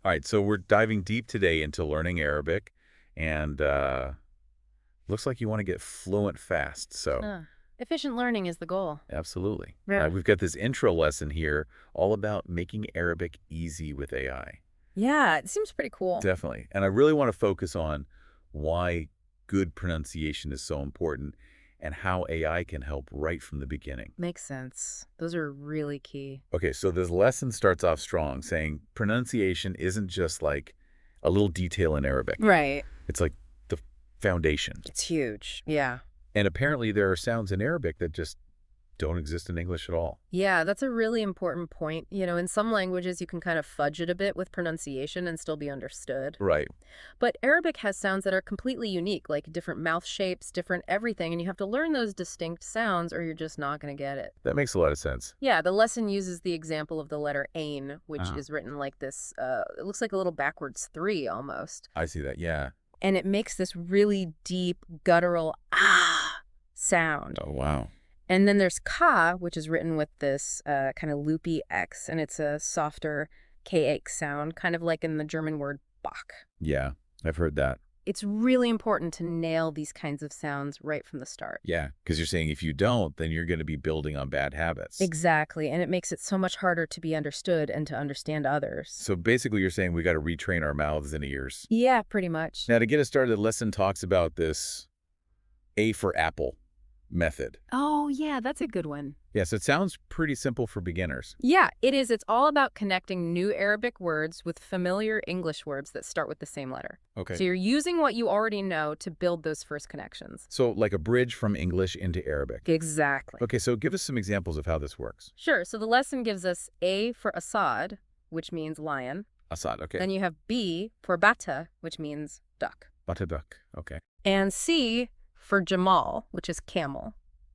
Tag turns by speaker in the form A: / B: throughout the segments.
A: All right, so we're diving deep today into learning Arabic, and looks like you want to get fluent fast, so
B: Uh, Efficient learning is the goal.
A: absolutely.
B: Yeah.
A: We've got this intro lesson here all about making Arabic easy with AI.
B: Yeah, it seems pretty cool.
A: Definitely. And I really want to focus on why good pronunciation is so important and how AI can help right from the beginning.
B: Makes sense. Those are really key.
A: Okay, so this lesson starts off strong, saying pronunciation isn't just like a little detail in Arabic.
B: Right.
A: It's like the foundation.
B: It's huge. Yeah.
A: And apparently there are sounds in Arabic that just don't exist in English at all.
B: Yeah, that's a really important point. In some languages, you can kind of fudge it a bit with pronunciation and still be understood.
A: Right.
B: But Arabic has sounds that are completely unique, like different mouth shapes, different everything, and you have to learn those distinct sounds or you're just not going to get it.
A: That makes a lot of sense.
B: Yeah, the lesson uses the example of the letter ain, which
A: Ah,
B: is written like this. It looks like a little backwards three almost.
A: I see that. Yeah.
B: And it makes this really deep, guttural sound.
A: Oh, wow.
B: And then there's ka, which is written with this kind of loopy X, and it's a softer KX sound, kind of like in the German word Bach.
A: Yeah, I've heard that.
B: It's really important to nail these kinds of sounds right from the start.
A: Yeah, because you're saying if you don't, then you're going to be building on bad habits.
B: Exactly, and it makes it so much harder to be understood and to understand others.
A: So basically you're saying we got to retrain our mouths and ears.
B: Yeah, pretty much.
A: Now, to get us started, the lesson talks about this A for apple method.
B: Oh, yeah, that's a good one.
A: Yes, it sounds pretty simple for beginners.
B: Yeah, it is. It's all about connecting new Arabic words with familiar English words that start with the same letter.
A: Okay.
B: So you're using what you already know to build those first connections.
A: So like a bridge from English into Arabic.
B: Exactly.
A: Okay, so give us some examples of how this works.
B: Sure. So the lesson gives us A for Assad, which means lion.
A: Assad, okay.
B: Then you have B for Bata, which means duck.
A: Bataduck, okay.
B: And C for Jamal, which is camel.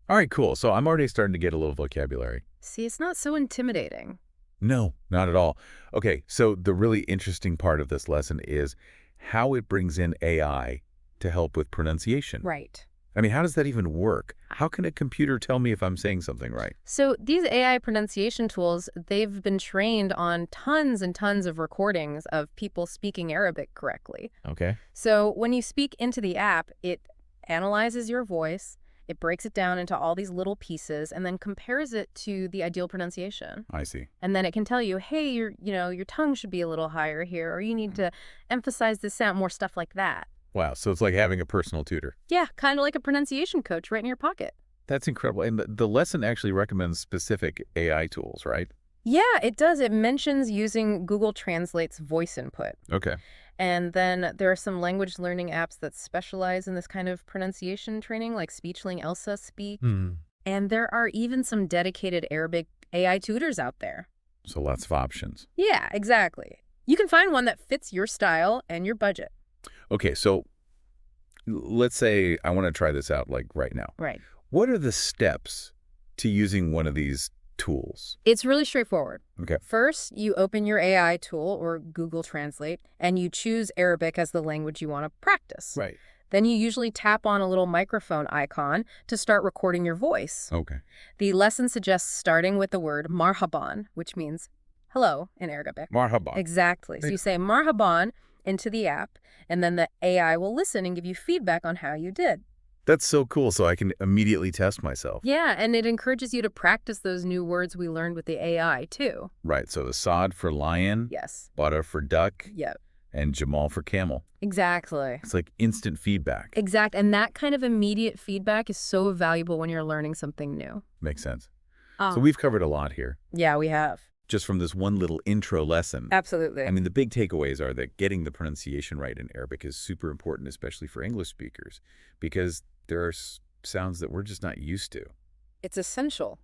A: All right, cool. So I'm already starting to get a little vocabulary.
B: See, it's not so intimidating.
A: No, not at all. Okay, so the really interesting part of this lesson is how it brings in AI to help with pronunciation.
B: Right.
A: I mean, how does that even work? How can a computer tell me if I'm saying something right?
B: So these AI pronunciation tools, they've been trained on tons and tons of recordings of people speaking Arabic correctly.
A: Okay.
B: So when you speak into the app, it analyzes your voice, it breaks it down into all these little pieces, and then compares it to the ideal pronunciation.
A: I see.
B: And then it can tell you, hey, your tongue should be a little higher here, or you need to emphasize this sound, more stuff like that.
A: Wow, so it's like having a personal tutor.
B: Yeah, kind of like a pronunciation coach right in your pocket.
A: That's incredible. And the lesson actually recommends specific AI tools, right?
B: Yeah, it does. It mentions using Google Translate's voice input.
A: Okay.
B: And then there are some language learning apps that specialize in this kind of pronunciation training, like Speechling, Elsa Speak.
A: Hmm.
B: And there are even some dedicated Arabic AI tutors out there.
A: So lots of options.
B: Yeah, exactly. You can find one that fits your style and your budget.
A: Okay, so let's say I want to try this out like right now.
B: Right.
A: What are the steps to using one of these tools?
B: It's really straightforward.
A: Okay.
B: First, you open your AI tool or Google Translate, and you choose Arabic as the language you want to practice.
A: Right.
B: Then you usually tap on a little microphone icon to start recording your voice.
A: Okay.
B: The lesson suggests starting with the word marhaban, which means hello in Arabic.
A: Marhaba.
B: Exactly. So you say marhaban into the app, and then the AI will listen and give you feedback on how you did.
A: That's so cool, so I can immediately test myself.
B: Yeah, and it encourages you to practice those new words we learned with the AI, too.
A: Right, so the Sod for lion,
B: Yes.
A: Bata for duck,
B: Yep.
A: and Jamal for camel.
B: Exactly.
A: It's like instant feedback.
B: Exact. And that kind of immediate feedback is so valuable when you're learning something new.
A: Makes sense.
B: Oh.
A: So we've covered a lot here,
B: Yeah, we have.
A: just from this one little intro lesson.
B: Absolutely.
A: I mean, the big takeaways are that getting the pronunciation right in Arabic is super important, especially for English speakers, because there are sounds that we're just not used to.
B: It's essential.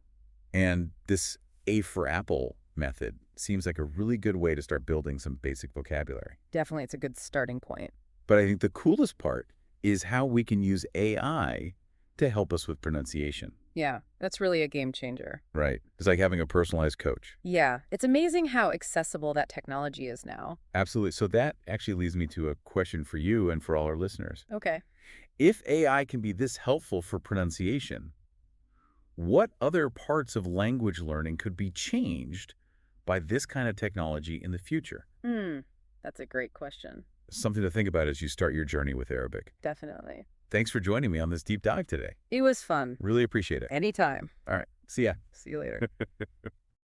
A: And this A for apple method seems like a really good way to start building some basic vocabulary.
B: Definitely, it's a good starting point.
A: But I think the coolest part is how we can use AI to help us with pronunciation.
B: Yeah, that's really a game changer.
A: Right. It's like having a personalized coach.
B: Yeah, it's amazing how accessible that technology is now.
A: Absolutely. So that actually leads me to a question for you and for all our listeners.
B: Okay.
A: If AI can be this helpful for pronunciation, what other parts of language learning could be changed by this kind of technology in the future?
B: That's a great question.
A: Something to think about as you start your journey with Arabic.
B: Definitely.
A: Thanks for joining me on this deep dive today.
B: It was fun.
A: Really appreciate it.
B: Anytime.
A: All right. See ya.
B: See you later.